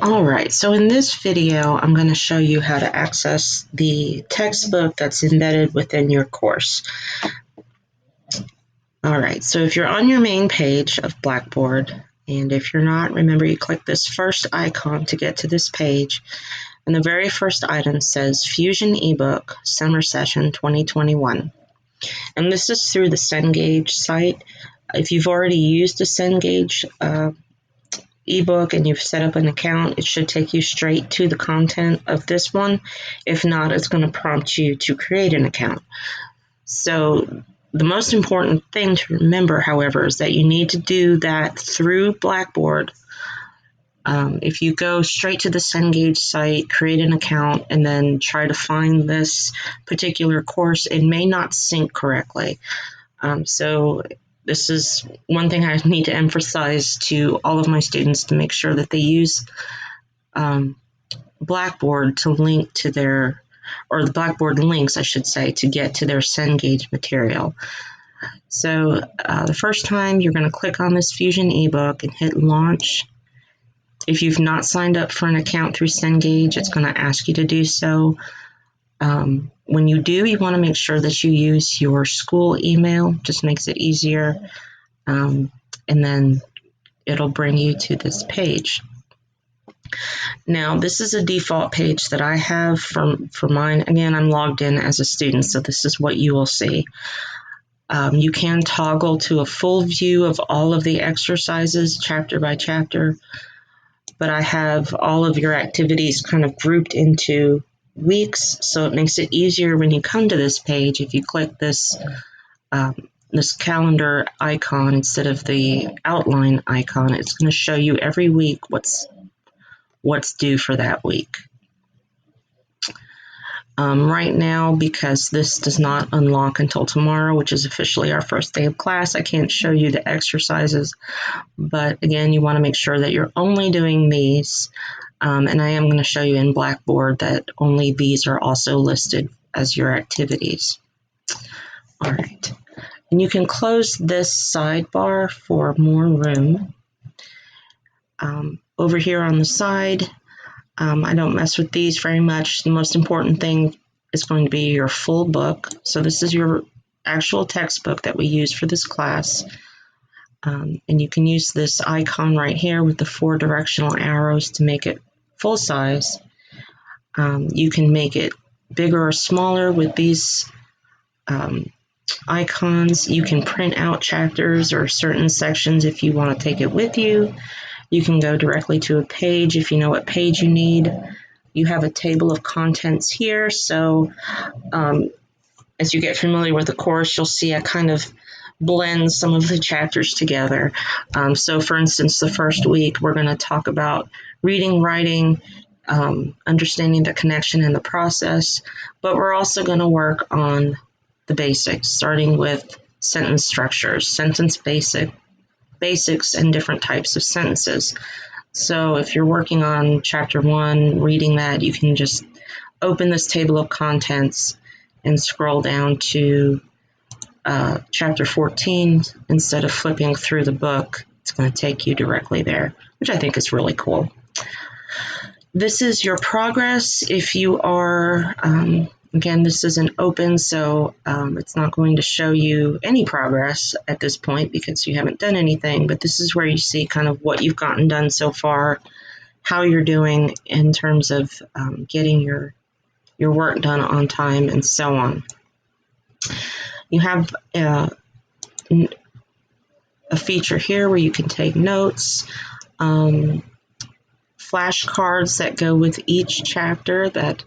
All right, so in this video, I'm going to show you how to access the textbook that's embedded within your course. All right, so if you're on your main page of Blackboard, and if you're not, remember you click this first icon to get to this page, and the very first item says Fusion eBook Summer Session 2021. And this is through the Cengage site. If you've already used a Cengage ebook and you've set up an account, it should take you straight to the content of this one. If not, it's going to prompt you to create an account. So the most important thing to remember, however, is that you need to do that through Blackboard. If you go straight to the Cengage site, create an account, and then try to find this particular course, it may not sync correctly. So this is one thing I need to emphasize to all of my students, to make sure that they use Blackboard to link to their, or the Blackboard links, I should say, to get to their Cengage material. So the first time you're going to click on this Fusion ebook and hit launch. If you've not signed up for an account through Cengage, it's going to ask you to do so. When you do, you want to make sure that you use your school email. Just makes it easier. And then it'll bring you to this page. Now, this is a default page that I have for mine. Again, I'm logged in as a student, so this is what you will see. You can toggle to a full view of all of the exercises, chapter by chapter, but I have all of your activities kind of grouped into weeks, so it makes it easier when you come to this page. If you click this this calendar icon instead of the outline icon, it's going to show you every week what's due for that week. Right now, because this does not unlock until tomorrow, which is officially our first day of class, I can't show you the exercises. But again, you want to make sure that you're only doing these. And I am going to show you in Blackboard that only these are also listed as your activities. All right. And you can close this sidebar for more room. Over here on the side, I don't mess with these very much. The most important thing is going to be your full book. So this is your actual textbook that we use for this class. And you can use this icon right here with the 4 directional arrows to make it full size. You can make it bigger or smaller with these icons. You can print out chapters or certain sections if you want to take it with you. You can go directly to a page if you know what page you need. You have a table of contents here, so as you get familiar with the course, you'll see I kind of blend some of the chapters together. So for instance, the first week we're going to talk about reading, writing, understanding the connection and the process, but we're also going to work on the basics, starting with sentence structures, sentence basics and different types of sentences. So if you're working on chapter 1, reading that, you can just open this table of contents and scroll down to chapter 14. Instead of flipping through the book, it's going to take you directly there, which I think is really cool. This is your progress. If you are, again, this isn't open, so it's not going to show you any progress at this point because you haven't done anything, but this is where you see kind of what you've gotten done so far, how you're doing in terms of getting your work done on time, and so on. You have a feature here where you can take notes, flashcards that go with each chapter that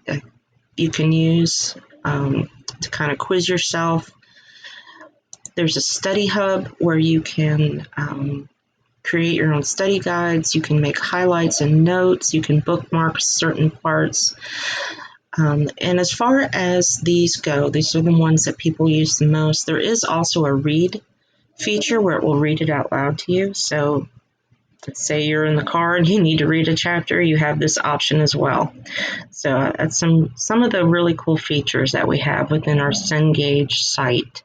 you can use to kind of quiz yourself. There's a study hub where you can create your own study guides. You can make highlights and notes. You can bookmark certain parts. And as far as these go, these are the ones that people use the most. There is also a read feature where it will read it out loud to you. So let's say you're in the car and you need to read a chapter, you have this option as well. So that's some of the really cool features that we have within our Cengage site.